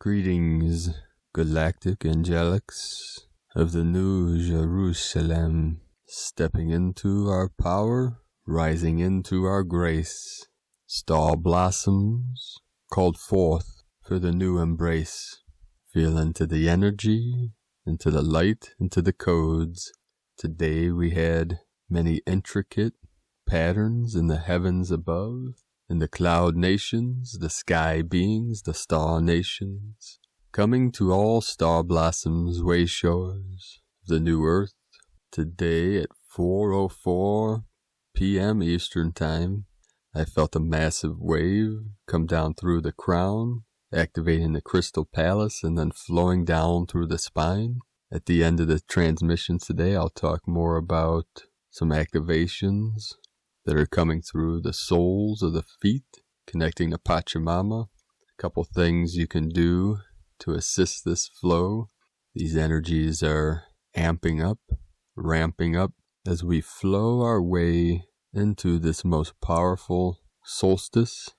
Greetings, galactic angelics of the New Jerusalem, stepping into our power, rising into our grace. Star blossoms called forth for the new embrace. Feel into the energy, into the light, into the codes. Today we had many intricate patterns in the heavens above, in the cloud nations, the sky beings, the star nations, coming to all star blossoms, way shores of the new earth. Today at 4:04 p.m. Eastern Time, I felt a massive wave come down through the crown, activating the crystal palace and then flowing down through the spine. At the end of the transmissions today, I'll talk more about some activations that are coming through the soles of the feet, connecting to Pachamama. A couple things you can do to assist this flow. These energies are amping up, ramping up as we flow our way into this most powerful solstice,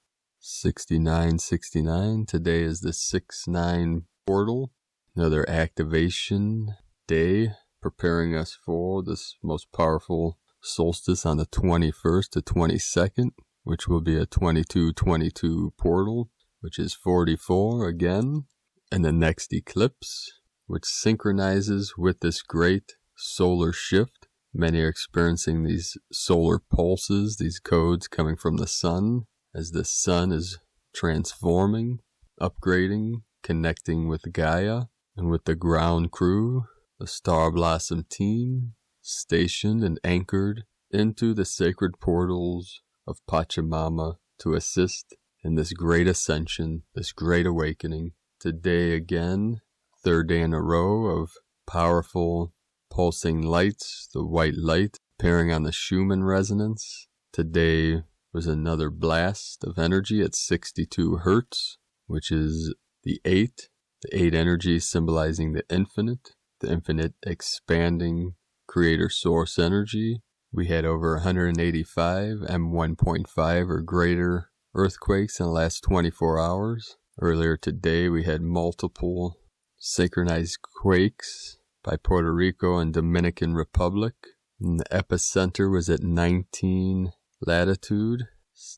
6969. Today is the 6-9 portal, another activation day, preparing us for this most powerful solstice on the 21st to 22nd, which will be a 22-22 portal, which is 44 again, and the next eclipse, which synchronizes with this great solar shift. Many are experiencing these solar pulses, these codes coming from the sun, as the sun is transforming, upgrading, connecting with Gaia and with the ground crew, the Star Blossom team, stationed and anchored into the sacred portals of Pachamama to assist in this great ascension, this great awakening. Today again, third day in a row of powerful pulsing lights, the white light appearing on the Schumann resonance. Today was another blast of energy at 62 hertz, which is the 8 energy symbolizing the infinite expanding creator source energy. We had over 185 M1.5 or greater earthquakes in the last 24 hours. Earlier today we had multiple synchronized quakes by Puerto Rico and Dominican Republic. And the epicenter was at 19 latitude,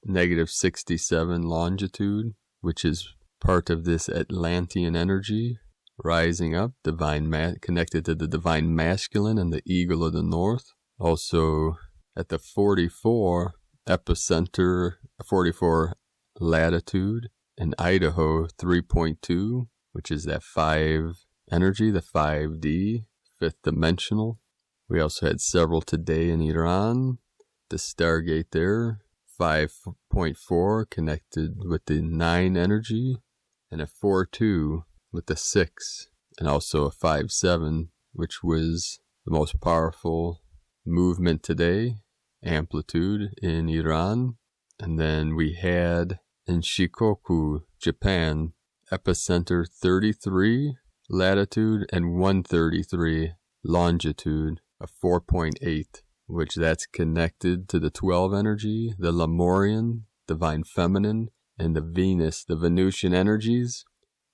negative 67 longitude, which is part of this Atlantean energy, rising up, connected to the divine masculine and the eagle of the north. Also at the 44 epicenter, 44 latitude in Idaho, 3.2, which is that 5 energy, the 5D, fifth dimensional. We also had several today in Iran. The Stargate there, 5.4, connected with the 9 energy, and a 4.2 with the 6, and also a 5.7, which was the most powerful movement today, amplitude in Iran. And then we had in Shikoku, Japan, epicenter 33 latitude and 133 longitude, a 4.8, which that's connected to the 12 energy, the Lemurian, divine feminine, and the Venus, the Venusian energies.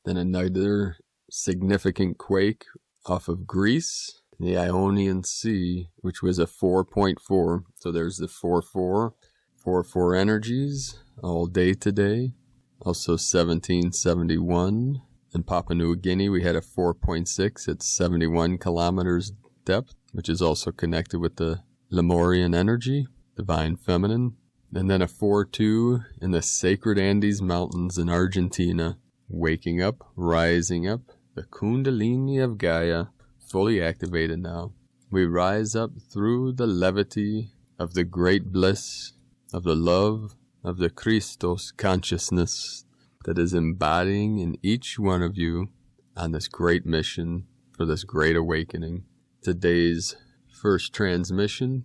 Then another significant quake off of Greece, the Ionian Sea, which was a 4.4. So there's the 4.4 energies all day today. Also 1771. In Papua New Guinea, we had a 4.6 at 71 kilometers depth, which is also connected with the Lemurian energy, divine feminine. And then a 4.2 in the sacred Andes Mountains in Argentina, waking up, rising up, the Kundalini of Gaia, fully activated now. We rise up through the levity of the great bliss, of the love, of the Christos consciousness that is embodying in each one of you on this great mission for this great awakening. Today's first transmission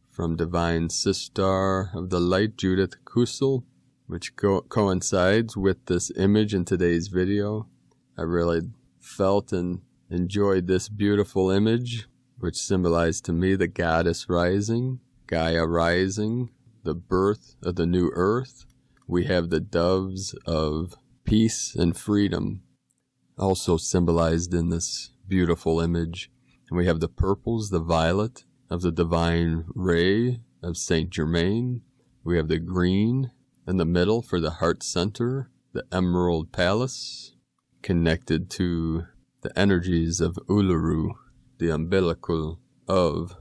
from Divine Sistar of the Light, Judith Kusel, which coincides with this image in today's video. I really felt and enjoyed this beautiful image, which symbolized to me the goddess rising, Gaia rising, the birth of the new earth. We have the doves of peace and freedom also symbolized in this beautiful image. And we have the purples, the violet of the divine ray of Saint Germain. We have the green in the middle for the heart center, the emerald palace, connected to the energies of Uluru, the umbilical of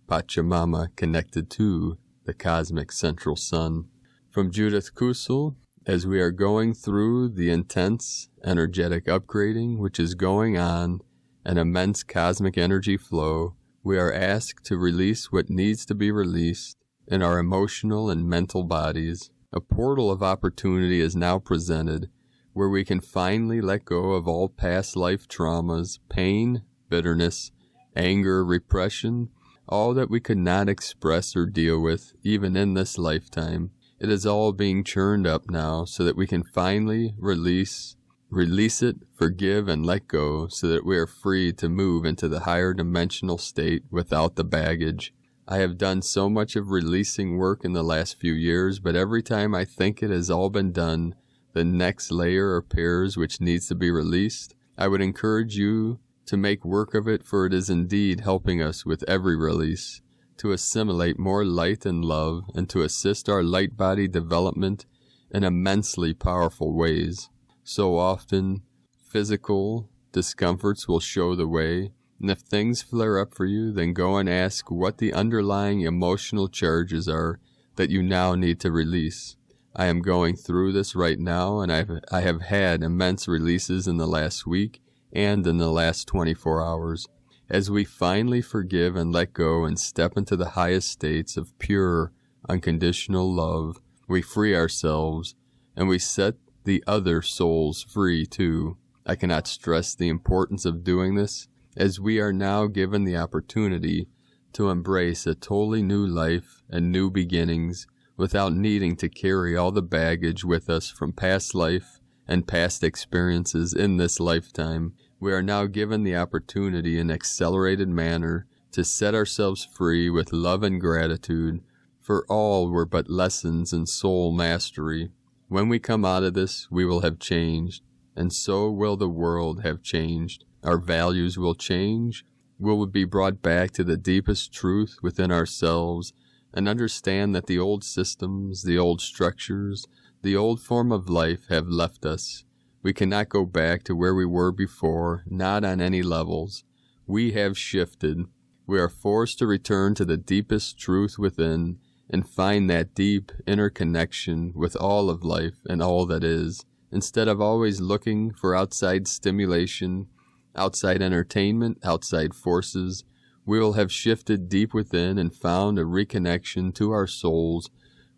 Pachamama, connected to the cosmic central sun. From Judith Kusel, as we are going through the intense energetic upgrading which is going on, an immense cosmic energy flow, we are asked to release what needs to be released in our emotional and mental bodies. A portal of opportunity is now presented where we can finally let go of all past life traumas, pain, bitterness, anger, repression, all that we could not express or deal with even in this lifetime. It is all being churned up now so that we can finally release it, forgive, and let go so that we are free to move into the higher dimensional state without the baggage. I have done so much of releasing work in the last few years, but every time I think it has all been done, the next layer appears which needs to be released. I would encourage you to make work of it, for it is indeed helping us with every release, to assimilate more light and love, and to assist our light body development in immensely powerful ways. So often, physical discomforts will show the way, and if things flare up for you, then go and ask what the underlying emotional charges are that you now need to release. I am going through this right now, and I have had immense releases in the last week and in the last 24 hours. As we finally forgive and let go and step into the highest states of pure, unconditional love, we free ourselves, and we set the other souls free too. I cannot stress the importance of doing this, as we are now given the opportunity to embrace a totally new life and new beginnings without needing to carry all the baggage with us from past life and past experiences in this lifetime. We are now given the opportunity in accelerated manner to set ourselves free with love and gratitude, for all were but lessons in soul mastery. When we come out of this, we will have changed, and so will the world have changed. Our values will change. We will be brought back to the deepest truth within ourselves and understand that the old systems, the old structures, the old form of life have left us. We cannot go back to where we were before, not on any levels. We have shifted. We are forced to return to the deepest truth within and find that deep inner connection with all of life and all that is, instead of always looking for outside stimulation, outside entertainment, outside forces. We will have shifted deep within and found a reconnection to our souls,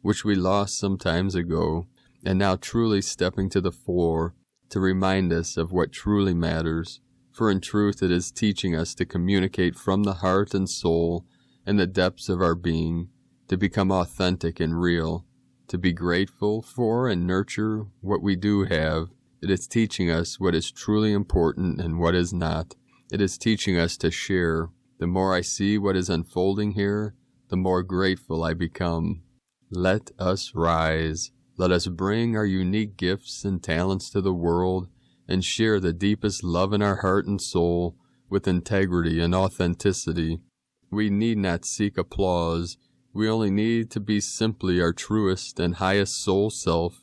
which we lost some times ago, and now truly stepping to the fore to remind us of what truly matters. For in truth it is teaching us to communicate from the heart and soul and the depths of our being, to become authentic and real, to be grateful for and nurture what we do have. It is teaching us what is truly important and what is not. It is teaching us to share. The more I see what is unfolding here, the more grateful I become. Let us rise. Let us bring our unique gifts and talents to the world and share the deepest love in our heart and soul with integrity and authenticity. We need not seek applause. We only need to be simply our truest and highest soul self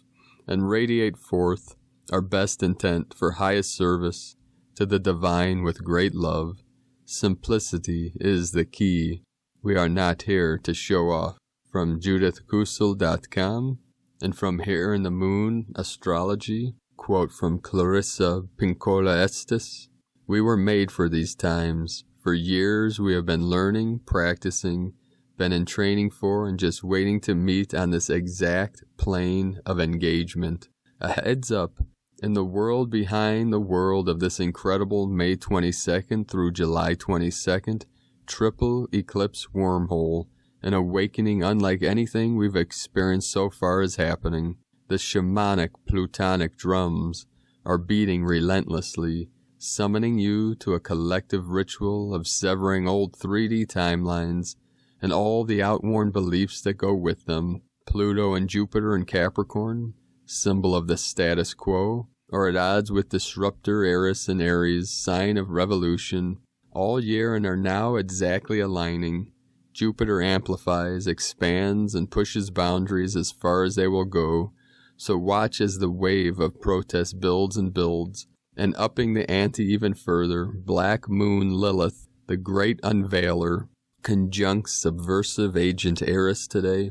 and radiate forth our best intent for highest service to the divine with great love. Simplicity is the key. We are not here to show off. From judithkusel.com and from Here in the Moon Astrology, quote from Clarissa Pinkola Estes, we were made for these times. For years we have been learning, practicing, been in training for, and just waiting to meet on this exact plane of engagement. A heads up, in the world behind the world of this incredible May 22nd through July 22nd, triple eclipse wormhole, an awakening unlike anything we've experienced so far is happening. The shamanic plutonic drums are beating relentlessly, summoning you to a collective ritual of severing old 3D timelines and all the outworn beliefs that go with them. Pluto and Jupiter in Capricorn, symbol of the status quo, are at odds with disruptor Eris and Aries, sign of revolution, all year and are now exactly aligning. Jupiter amplifies, expands, and pushes boundaries as far as they will go, so watch as the wave of protest builds and builds, and upping the ante even further, Black Moon Lilith, the great unveiler, conjuncts subversive agent Eris today,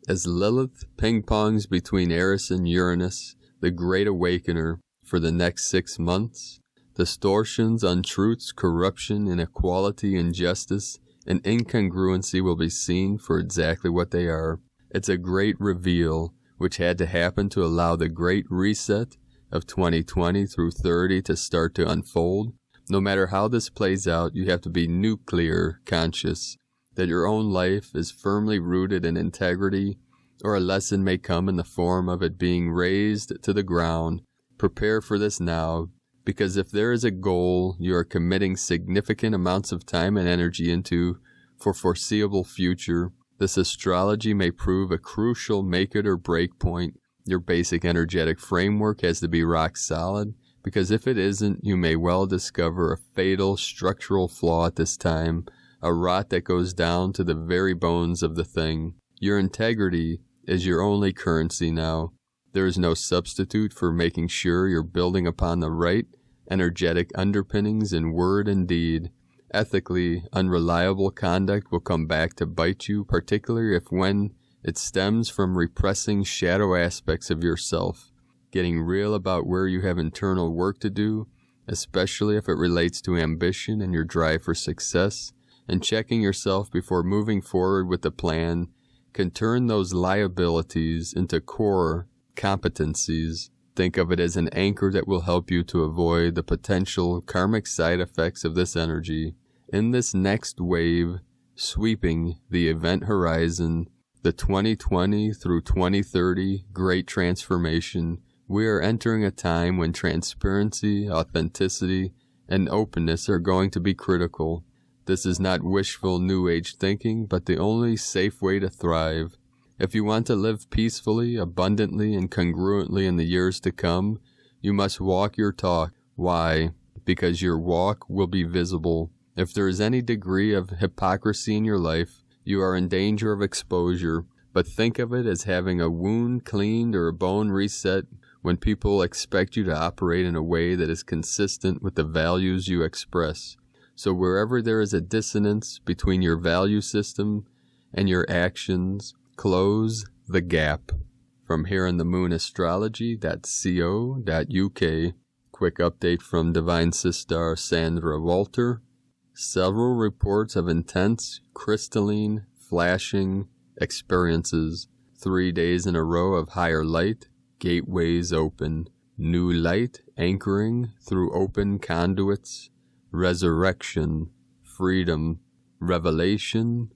as Lilith ping-pongs between Eris and Uranus, the great awakener, for the next 6 months. Distortions, untruths, corruption, inequality, injustice, and incongruency will be seen for exactly what they are. It's a great reveal, which had to happen to allow the great reset of 2020 through 30 to start to unfold. No matter how this plays out, you have to be nuclear conscious that your own life is firmly rooted in integrity, or a lesson may come in the form of it being razed to the ground. Prepare for this now, because if there is a goal you are committing significant amounts of time and energy into for foreseeable future, this astrology may prove a crucial make it or break point. Your basic energetic framework has to be rock solid, because if it isn't, you may well discover a fatal structural flaw at this time, a rot that goes down to the very bones of the thing. Your integrity is your only currency now. There is no substitute for making sure you're building upon the right energetic underpinnings in word and deed. Ethically unreliable conduct will come back to bite you, particularly if when it stems from repressing shadow aspects of yourself. Getting real about where you have internal work to do, especially if it relates to ambition and your drive for success, and checking yourself before moving forward with the plan, can turn those liabilities into core competencies. Think of it as an anchor that will help you to avoid the potential karmic side effects of this energy. In this next wave, sweeping the event horizon, the 2020 through 2030 Great Transformation, we are entering a time when transparency, authenticity, and openness are going to be critical. This is not wishful New Age thinking, but the only safe way to thrive. If you want to live peacefully, abundantly, and congruently in the years to come, you must walk your talk. Why? Because your walk will be visible. If there is any degree of hypocrisy in your life, you are in danger of exposure, but think of it as having a wound cleaned or a bone reset when people expect you to operate in a way that is consistent with the values you express. So wherever there is a dissonance between your value system and your actions, close the gap. From here on the moonastrology.co.uk, quick update from Divine Sister Sandra Walter. Several reports of intense, crystalline, flashing experiences. 3 days in a row of higher light, gateways open, new light anchoring through open conduits, resurrection, freedom, revelation,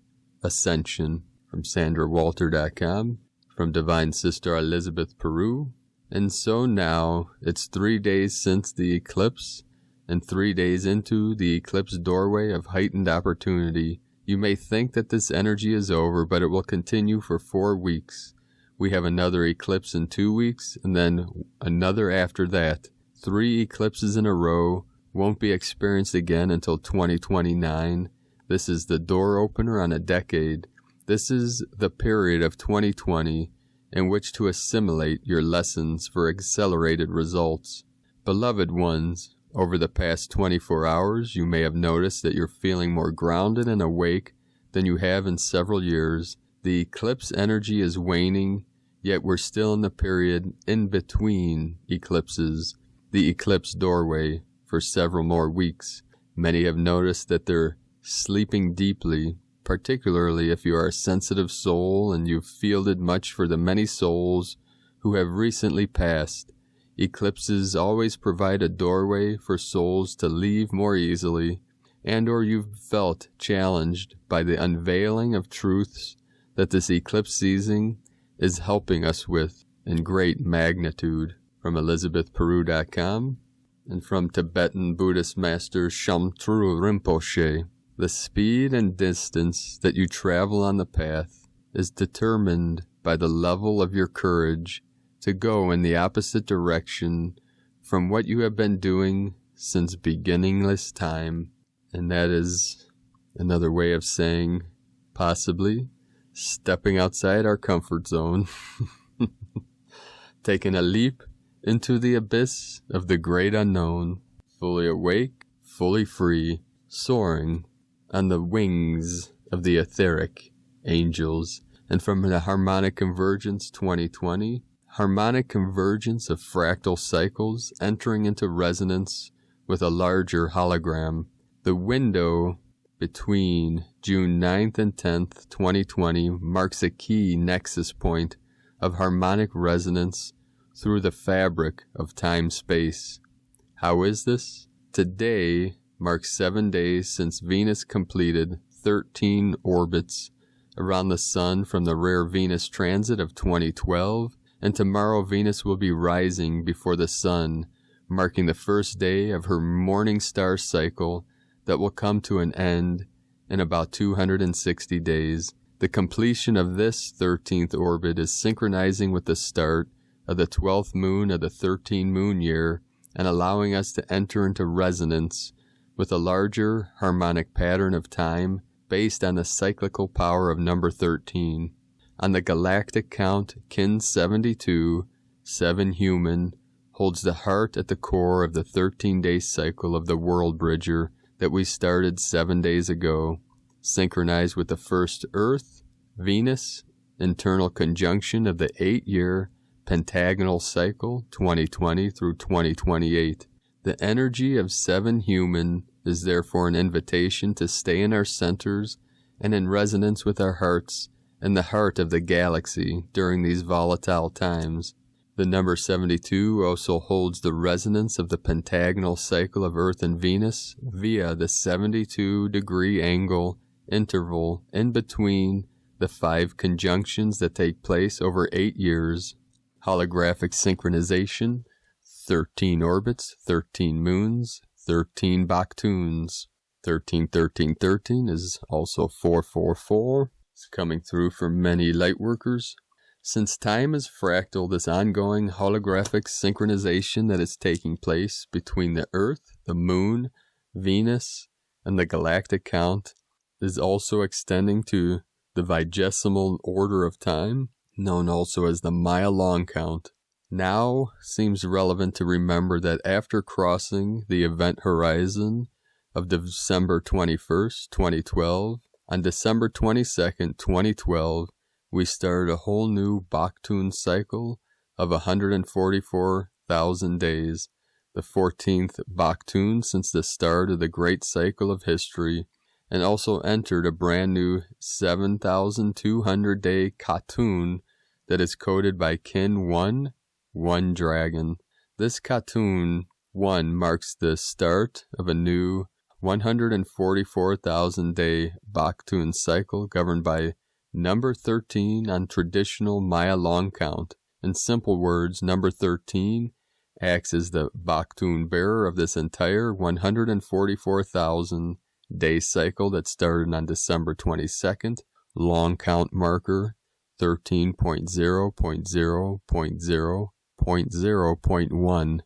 ascension. From SandraWalter.com, from Divine Sister Elizabeth Peru. And so now, it's 3 days since the eclipse, and 3 days into the eclipse doorway of heightened opportunity. You may think that this energy is over, but it will continue for 4 weeks. We have another eclipse in 2 weeks, and then another after that. 3 eclipses in a row won't be experienced again until 2029. This is the door opener on a decade. This is the period of 2020 in which to assimilate your lessons for accelerated results. Beloved ones, over the past 24 hours, you may have noticed that you're feeling more grounded and awake than you have in several years. The eclipse energy is waning, yet we're still in the period in between eclipses, the eclipse doorway, for several more weeks. Many have noticed that they're sleeping deeply, particularly if you are a sensitive soul and you've fielded much for the many souls who have recently passed. Eclipses always provide a doorway for souls to leave more easily, and or you've felt challenged by the unveiling of truths that this eclipse season is helping us with in great magnitude. From ElizabethPeru.com, and from Tibetan Buddhist Master Shamtru Rinpoche. The speed and distance that you travel on the path is determined by the level of your courage to go in the opposite direction from what you have been doing since beginningless time. And that is another way of saying possibly stepping outside our comfort zone, taking a leap into the abyss of the great unknown, fully awake, fully free, soaring on the wings of the etheric angels. And from the Harmonic Convergence 2020, harmonic convergence of fractal cycles entering into resonance with a larger hologram. The window between June 9th and 10th, 2020 marks a key nexus point of harmonic resonance through the fabric of time-space. How is this? Today marks 7 days since Venus completed 13 orbits around the Sun from the rare Venus transit of 2012, and tomorrow Venus will be rising before the Sun, marking the first day of her morning star cycle that will come to an end in about 260 days. The completion of this 13th orbit is synchronizing with the start of the 12th moon of the 13 moon year and allowing us to enter into resonance with a larger harmonic pattern of time based on the cyclical power of number 13. On the galactic count, Kin 72, 7 human, holds the heart at the core of the 13-day cycle of the World Bridger that we started 7 days ago, synchronized with the first Earth, Venus, internal conjunction of the 8-year pentagonal cycle 2020 through 2028. The energy of 7 human is therefore an invitation to stay in our centers and in resonance with our hearts and the heart of the galaxy during these volatile times. The number 72 also holds the resonance of the pentagonal cycle of Earth and Venus via the 72-degree angle interval in between the 5 conjunctions that take place over 8 years. Holographic synchronization, 13 orbits, 13 moons, 13 Baktuns. 13 is also 444. It's coming through for many lightworkers. Since time is fractal, this ongoing holographic synchronization that is taking place between the Earth, the Moon, Venus, and the galactic count is also extending to the vigesimal order of time, known also as the mile-long count. Now seems relevant to remember that after crossing the event horizon of December 21st, 2012, on December 22nd, 2012, we started a whole new Baktun cycle of 144,000 days, the 14th Baktun since the start of the great cycle of history, and also entered a brand new 7,200-day Katun that is coded by Kin 1, 1 Dragon. This Katun 1 marks the start of a new 144,000-day Baktun cycle governed by number 13 on traditional Maya long count. In simple words, number 13 acts as the Baktun bearer of this entire 144,000-day cycle that started on December 22nd, long count marker 13.0.0.0.0.1.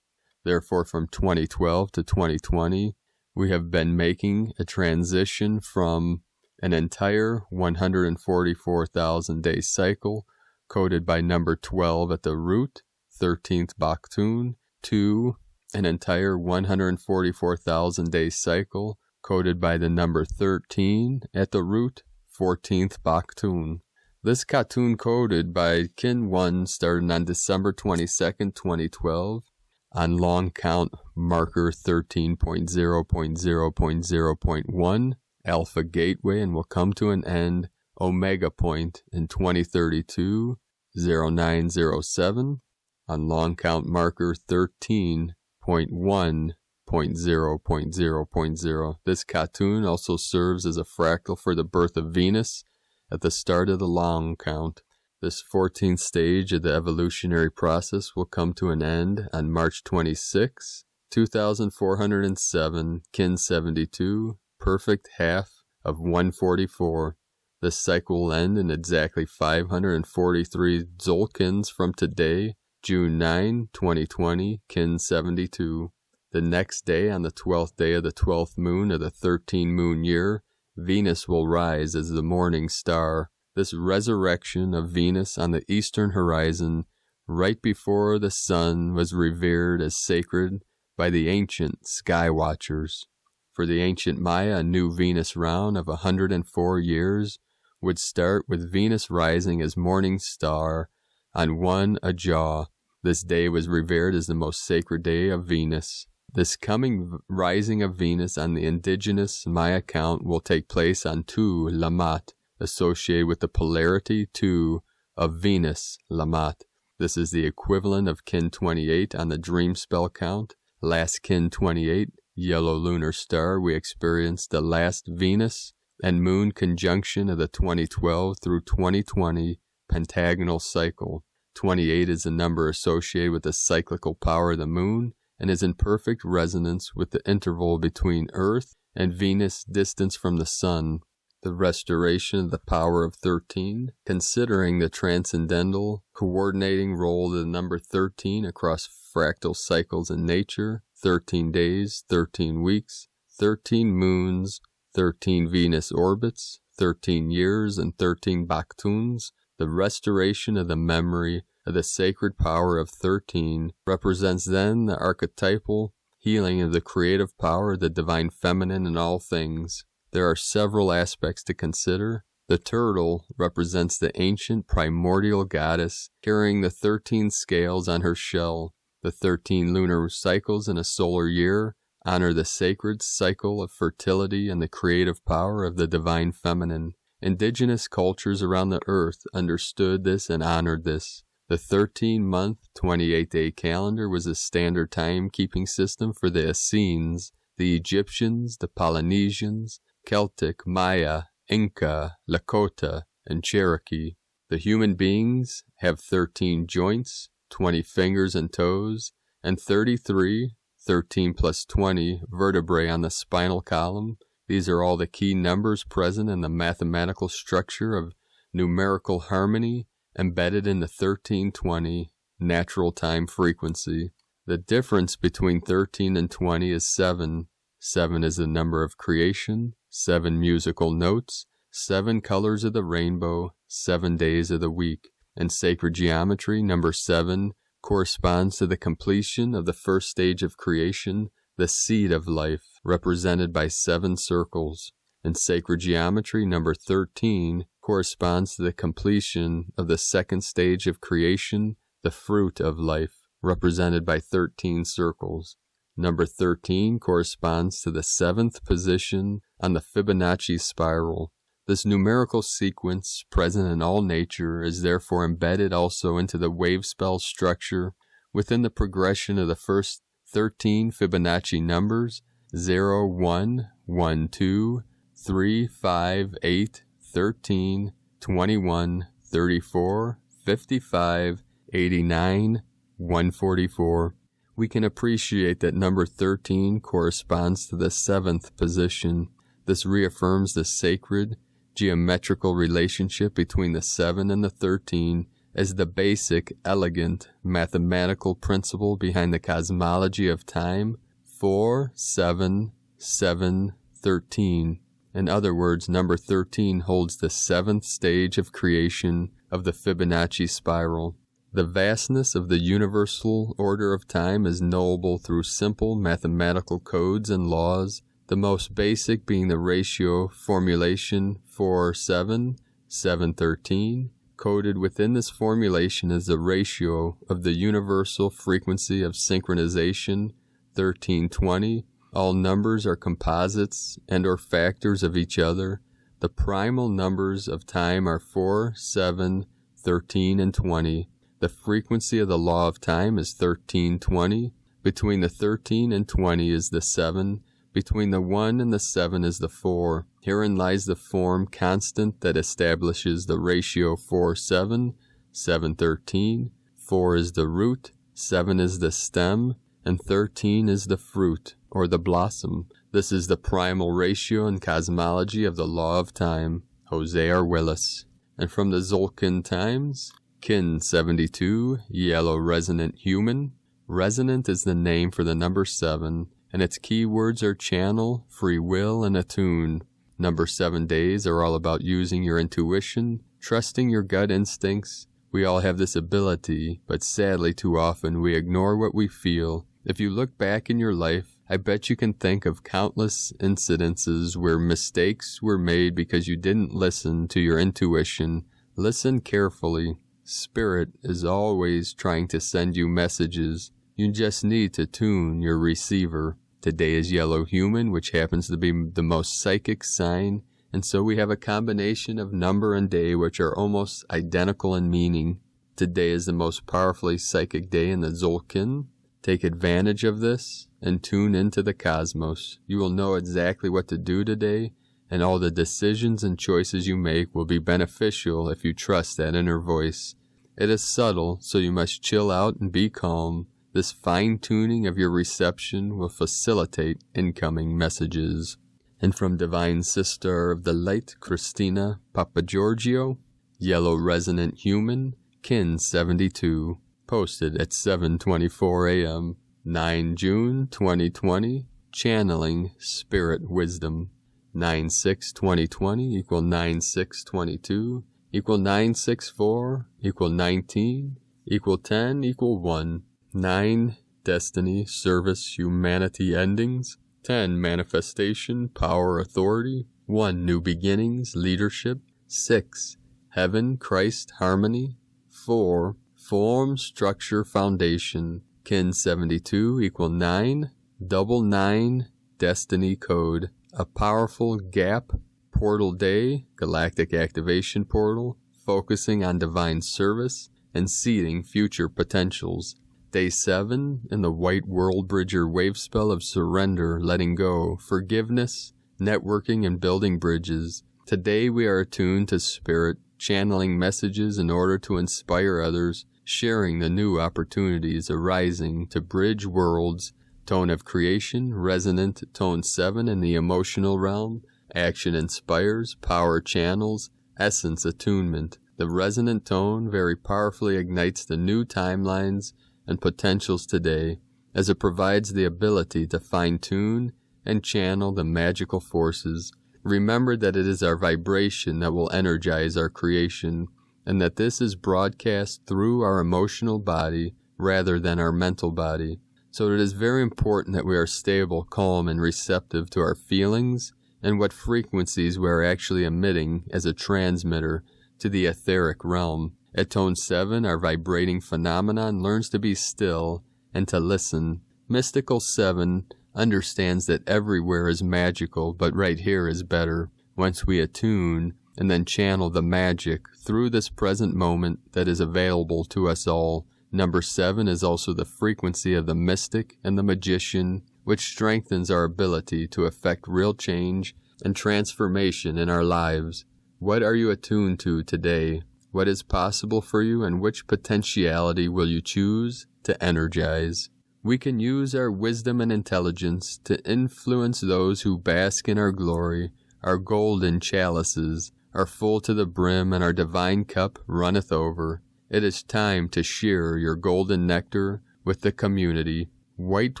Therefore, from 2012 to 2020, we have been making a transition from an entire 144,000-day cycle coded by number 12 at the root, 13th Baktun, to an entire 144,000-day cycle coded by the number 13 at the root, 14th Baktun. This Katun coded by Kin 1 started on December 22nd, 2012 on long count marker 13.0.0.0.1 Alpha Gateway and will come to an end Omega Point in 2032 0907 on long count marker 13.1.0.0.0. This Katun also serves as a fractal for the birth of Venus at the start of the long count. This 14th stage of the evolutionary process will come to an end on March 26, 2407, Kin 72, perfect half of 144. This cycle will end in exactly 543 Zolkins from today, June 9, 2020, kin 72. The next day, on the 12th day of the 12th moon of the 13 moon year, Venus will rise as the morning star. This resurrection of Venus on the eastern horizon, right before the sun, was revered as sacred by the ancient sky watchers. For the ancient Maya, a new Venus round of 104 years would start with Venus rising as morning star on 1 Ajah. This day was revered as the most sacred day of Venus. This coming rising of Venus on the indigenous Maya count will take place on 2 Lammat, associated with the polarity 2 of Venus, Lammat. This is the equivalent of kin 28 on the dream spell count. Last kin 28, yellow lunar star, we experienced the last Venus and moon conjunction of the 2012 through 2020 pentagonal cycle. 28 is a number associated with the cyclical power of the moon and is in perfect resonance with the interval between Earth and Venus' distance from the sun. The restoration of the power of 13, considering the transcendental coordinating role of the number 13 across fractal cycles in nature, 13 days, 13 weeks, 13 moons, 13 Venus orbits, 13 years, and 13 Baktuns. The restoration of the memory of the sacred power of 13 represents then the archetypal healing of the creative power of the divine feminine in all things. There are several aspects to consider. The turtle represents the ancient primordial goddess carrying the 13 scales on her shell. The 13 lunar cycles in a solar year honor the sacred cycle of fertility and the creative power of the divine feminine. Indigenous cultures around the earth understood this and honored this. The 13-month, 28-day calendar was a standard timekeeping system for the Essenes, the Egyptians, the Polynesians, Celtic, Maya, Inca, Lakota, and Cherokee. The human beings have 13 joints, 20 fingers and toes, and 33, 13 plus 20, vertebrae on the spinal column. These are all the key numbers present in the mathematical structure of numerical harmony embedded in the 1320 natural time frequency. The difference between 13 and 20 is 7. 7 is the number of creation, 7 musical notes, 7 colors of the rainbow, 7 days of the week. In sacred geometry, number 7 corresponds to the completion of the first stage of creation, the seed of life, represented by 7 circles. In sacred geometry, number 13 corresponds to the completion of the second stage of creation, the fruit of life, represented by 13 circles. Number 13 corresponds to the 7th position on the Fibonacci spiral. This numerical sequence, present in all nature, is therefore embedded also into the wave spell structure within the progression of the first 13 Fibonacci numbers 0, 1, 1, 2, 3, 5, 8, 13, 21, 34, 55, 89, 144. We can appreciate that number 13 corresponds to the 7th position. This reaffirms the sacred geometrical relationship between the 7 and the 13 as the basic, elegant, mathematical principle behind the cosmology of time. 4, 7, 7, 13. In other words, number 13 holds the 7th stage of creation of the Fibonacci spiral. The vastness of the universal order of time is knowable through simple mathematical codes and laws, the most basic being the ratio formulation 4, 7, 7, 13. Coded within this formulation is the ratio of the universal frequency of synchronization 1320. All numbers are composites and or factors of each other. The primal numbers of time are 4, 7, 13, and 20. The frequency of the law of time is 1320. Between the 13 and 20 is the 7. Between the 1 and the 7 is the 4. Herein lies the form constant that establishes the ratio 4, 7, 7, 13. 4 is the root, 7 is the stem, and 13 is the fruit, or the blossom. This is the primal ratio and cosmology of the law of time. Jose R. Willis. And from the Zolkin times, Kin 72, Yellow Resonant Human. Resonant is the name for the number 7, and its keywords are channel, free will, and attune. Number 7 days are all about using your intuition, trusting your gut instincts. We all have this ability, but sadly too often we ignore what we feel. If you look back in your life, I bet you can think of countless incidences where mistakes were made because you didn't listen to your intuition. Listen carefully. Spirit is always trying to send you messages. You just need to tune your receiver. Today is Yellow Human, which happens to be the most psychic sign, and so we have a combination of number and day which are almost identical in meaning. Today is the most powerfully psychic day in the Zolkin. Take advantage of this and tune into the cosmos. You will know exactly what to do today, and all the decisions and choices you make will be beneficial if you trust that inner voice. It is subtle, so you must chill out and be calm. This fine-tuning of your reception will facilitate incoming messages. And from Divine Sister of the Light, Christina Papagiorgio, Yellow Resonant Human, Kin 72, posted at 7:24 a.m., 9 June 2020, channeling Spirit Wisdom. 9/6/2020 equal 9/6/22 equal 9/6/4 equal 19 equal 10 equal 1. 9 destiny, service, humanity endings. 10 manifestation, power, authority. 1 new beginnings, leadership. 6 heaven, Christ, harmony. 4 form, structure, foundation. Kin 72 equal 9. Double 9 destiny code. A powerful gap portal day, galactic activation portal, focusing on divine service and seeding future potentials. Day 7 in the White World Bridger wave spell of surrender, letting go, forgiveness, networking, and building bridges. Today we are attuned to Spirit, channeling messages in order to inspire others, sharing the new opportunities arising to bridge worlds. Tone of creation, resonant, tone 7 in the emotional realm. Action inspires, power channels, essence attunement. The resonant tone very powerfully ignites the new timelines and potentials today, as it provides the ability to fine-tune and channel the magical forces. Remember that it is our vibration that will energize our creation, and that this is broadcast through our emotional body rather than our mental body. So it is very important that we are stable, calm, and receptive to our feelings and what frequencies we are actually emitting as a transmitter to the etheric realm. At tone 7, our vibrating phenomenon learns to be still and to listen. Mystical 7 understands that everywhere is magical, but right here is better. Once we attune and then channel the magic through this present moment that is available to us all. Number 7 is also the frequency of the mystic and the magician, which strengthens our ability to effect real change and transformation in our lives. What are you attuned to today? What is possible for you, and which potentiality will you choose to energize? We can use our wisdom and intelligence to influence those who bask in our glory. Our golden chalices are full to the brim, and our divine cup runneth over. It is time to share your golden nectar with the community. White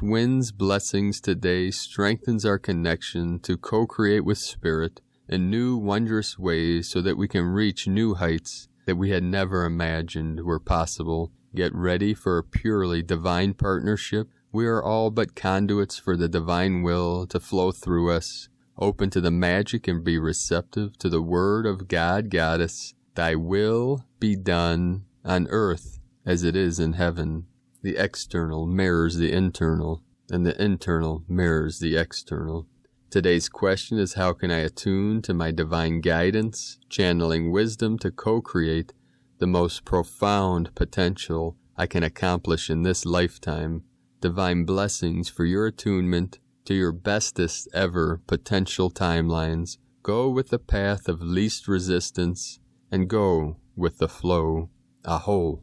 Wind's blessings today strengthens our connection to co-create with Spirit in new wondrous ways so that we can reach new heights that we had never imagined were possible. Get ready for a purely divine partnership. We are all but conduits for the divine will to flow through us. Open to the magic and be receptive to the word of God, Goddess. Thy will be done on earth as it is in heaven. The external mirrors the internal, and the internal mirrors the external. Today's question is, how can I attune to my divine guidance, channeling wisdom to co-create the most profound potential I can accomplish in this lifetime? Divine blessings for your attunement to your bestest ever potential timelines. Go with the path of least resistance and go with the flow. Aho.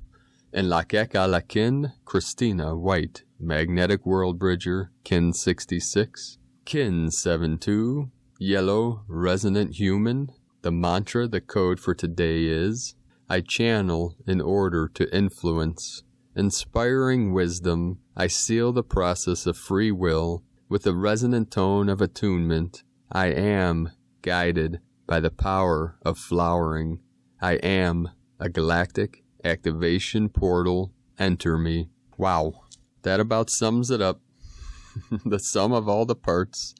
En la keka la kin, Christina White, Magnetic World Bridger, Kin 66. Kin 72, Yellow Resonant Human. The mantra, the code for today is, I channel in order to influence. Inspiring wisdom, I seal the process of free will with the resonant tone of attunement. I am guided by the power of flowering. I am a galactic activation portal. Enter me. Wow, that about sums it up. The sum of all the parts.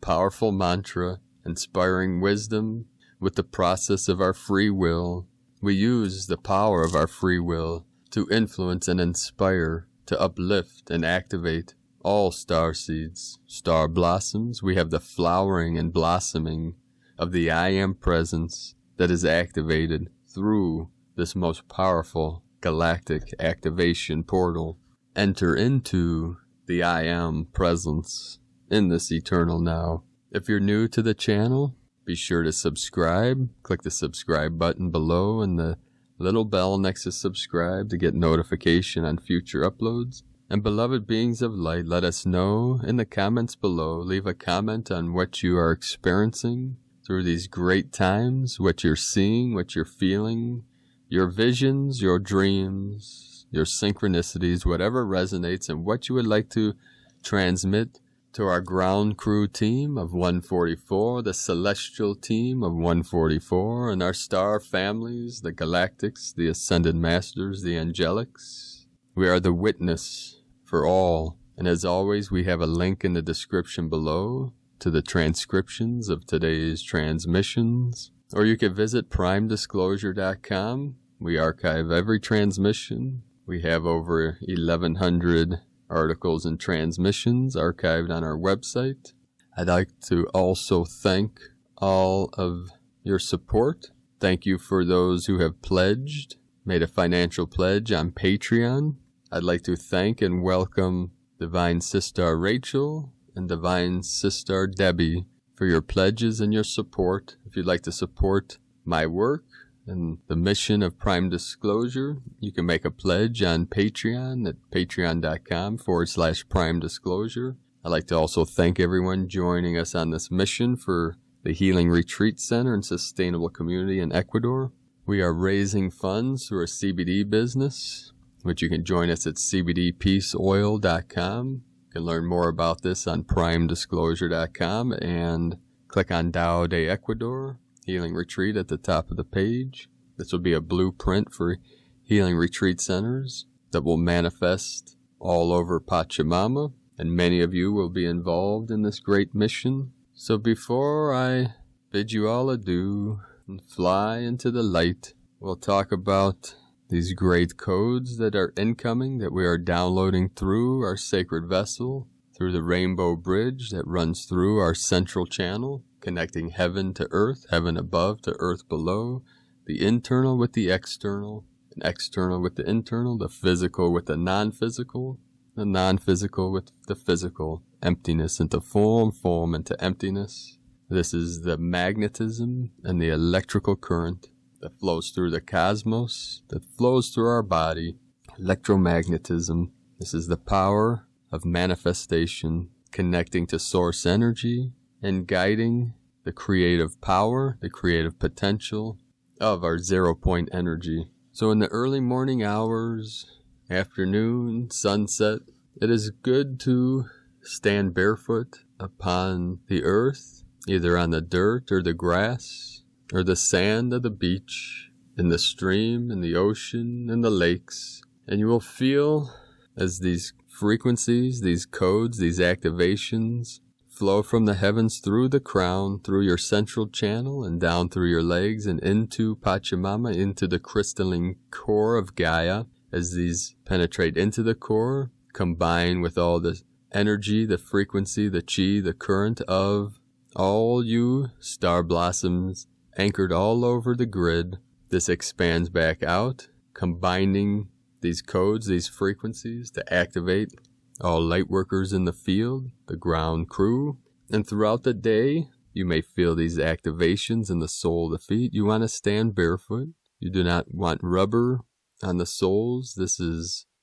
Powerful mantra, inspiring wisdom with the process of our free will. We use the power of our free will to influence and inspire, to uplift and activate all star seeds, star blossoms. We have the flowering and blossoming of the I Am presence that is activated through this most powerful galactic activation portal. Enter into the I Am presence in this eternal now. If you're new to the channel, be sure to subscribe. Click the subscribe button below and the little bell next to subscribe to get notification on future uploads. And beloved beings of light, let us know in the comments below. Leave a comment on what you are experiencing through these great times, what you're seeing, what you're feeling, your visions, your dreams, your synchronicities, whatever resonates, and what you would like to transmit to our ground crew team of 144, the celestial team of 144, and our star families, the galactics, the ascended masters, the angelics. We are the witness for all. And as always, we have a link in the description below to the transcriptions of today's transmissions. Or you can visit primedisclosure.com. We archive every transmission. We have over 1,100 articles and transmissions archived on our website. I'd like to also thank all of your support. Thank you for those who have pledged, made a financial pledge on Patreon. I'd like to thank and welcome Divine Sister Rachel and Divine Sister Debbie for your pledges and your support. If you'd like to support my work and the mission of Prime Disclosure, you can make a pledge on Patreon at patreon.com/Prime Disclosure. I'd like to also thank everyone joining us on this mission for the Healing Retreat Center and Sustainable Community in Ecuador. We are raising funds through a CBD business, which you can join us at cbdpeaceoil.com. You can learn more about this on primedisclosure.com and click on Tao de Ecuador. Healing Retreat at the top of the page. This will be a blueprint for healing retreat centers that will manifest all over Pachamama, and many of you will be involved in this great mission. So before I bid you all adieu and fly into the light, we'll talk about these great codes that are incoming, that we are downloading through our sacred vessel, through the rainbow bridge that runs through our central channel, connecting heaven to earth, heaven above to earth below, the internal with the external, and external with the internal, the physical with the non-physical with the physical, emptiness into form, form into emptiness. This is the magnetism and the electrical current that flows through the cosmos, that flows through our body, electromagnetism. This is the power of manifestation, connecting to source energy, and guiding the creative power, the creative potential of our 0 point energy. So in the early morning hours, afternoon, sunset, it is good to stand barefoot upon the earth, either on the dirt or the grass or the sand of the beach, in the stream, in the ocean, in the lakes. And you will feel as these frequencies, these codes, these activations flow from the heavens through the crown, through your central channel, and down through your legs and into Pachamama, into the crystalline core of Gaia. As these penetrate into the core, combine with all the energy, the frequency, the chi, the current of all you star blossoms anchored all over the grid. This expands back out, combining these codes, these frequencies to activate all light workers in the field, the ground crew. And throughout the day, you may feel these activations in the sole of the feet. You want to stand barefoot. You do not want rubber on the soles. This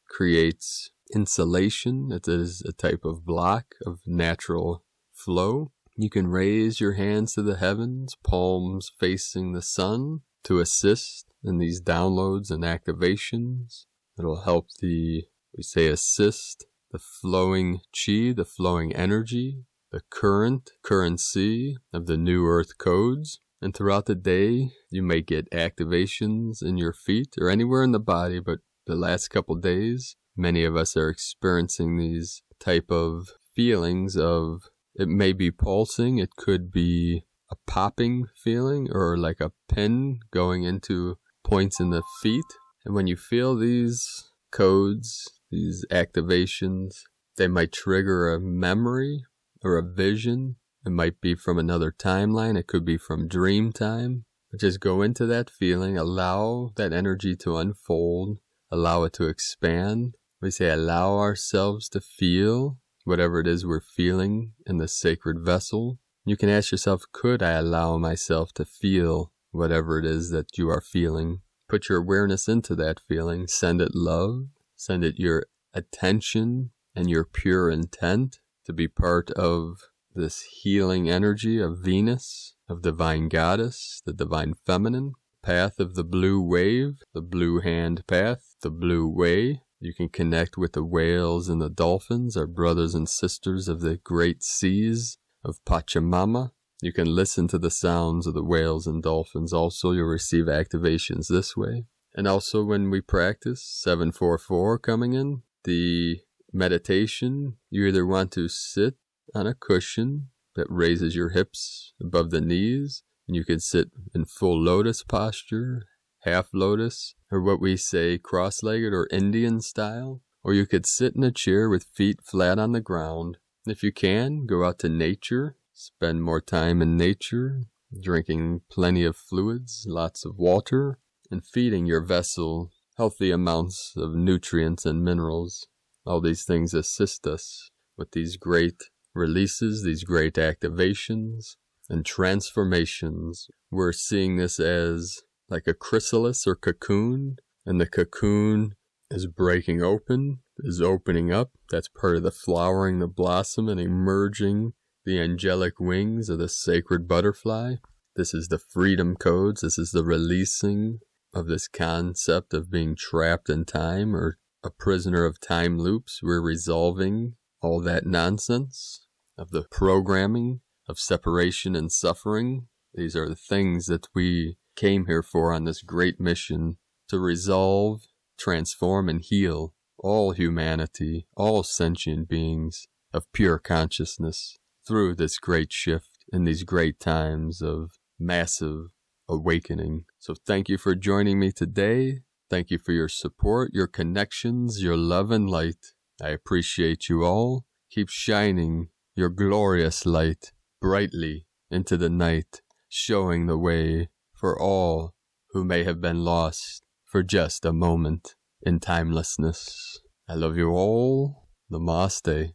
creates insulation. It is a type of block of natural flow. You can raise your hands to the heavens, palms facing the sun, to assist in these downloads and activations. It'll help assist the flowing chi, the flowing energy, the currency of the new earth codes. And throughout the day, you may get activations in your feet or anywhere in the body, but the last couple days, many of us are experiencing these type of feelings of, it may be pulsing, it could be a popping feeling, or like a pin going into points in the feet. And when you feel these codes, these activations, they might trigger a memory or a vision. It might be from another timeline. It could be from dream time. Just go into that feeling, allow that energy to unfold, allow it to expand. We say allow ourselves to feel whatever it is we're feeling in the sacred vessel. You can ask yourself, could I allow myself to feel whatever it is that you are feeling? Put your awareness into that feeling. Send it love. Send it your attention and your pure intent to be part of this healing energy of Venus, of Divine Goddess, the Divine Feminine, path of the blue wave, the blue hand path, the blue way. You can connect with the whales and the dolphins, our brothers and sisters of the great seas of Pachamama. You can listen to the sounds of the whales and dolphins. Also, you'll receive activations this way. And also when we practice 744 coming in, the meditation, you either want to sit on a cushion that raises your hips above the knees, and you could sit in full lotus posture, half lotus, or what we say cross-legged or Indian style, or you could sit in a chair with feet flat on the ground. If you can, go out to nature, spend more time in nature, drinking plenty of fluids, lots of water, and feeding your vessel healthy amounts of nutrients and minerals. All these things assist us with these great releases, these great activations and transformations. We're seeing this as like a chrysalis or cocoon, and the cocoon is breaking open, is opening up. That's part of the flowering, the blossom, and emerging the angelic wings of the sacred butterfly. This is the freedom codes. This is the releasing of this concept of being trapped in time or a prisoner of time loops. We're resolving all that nonsense of the programming of separation and suffering. These are the things that we came here for on this great mission, to resolve, transform, and heal all humanity, all sentient beings of pure consciousness through this great shift in these great times of massive awakening. So thank you for joining me today. Thank you for your support, your connections, your love and light. I appreciate you all. Keep shining your glorious light brightly into the night, showing the way for all who may have been lost for just a moment in timelessness. I love you all. Namaste.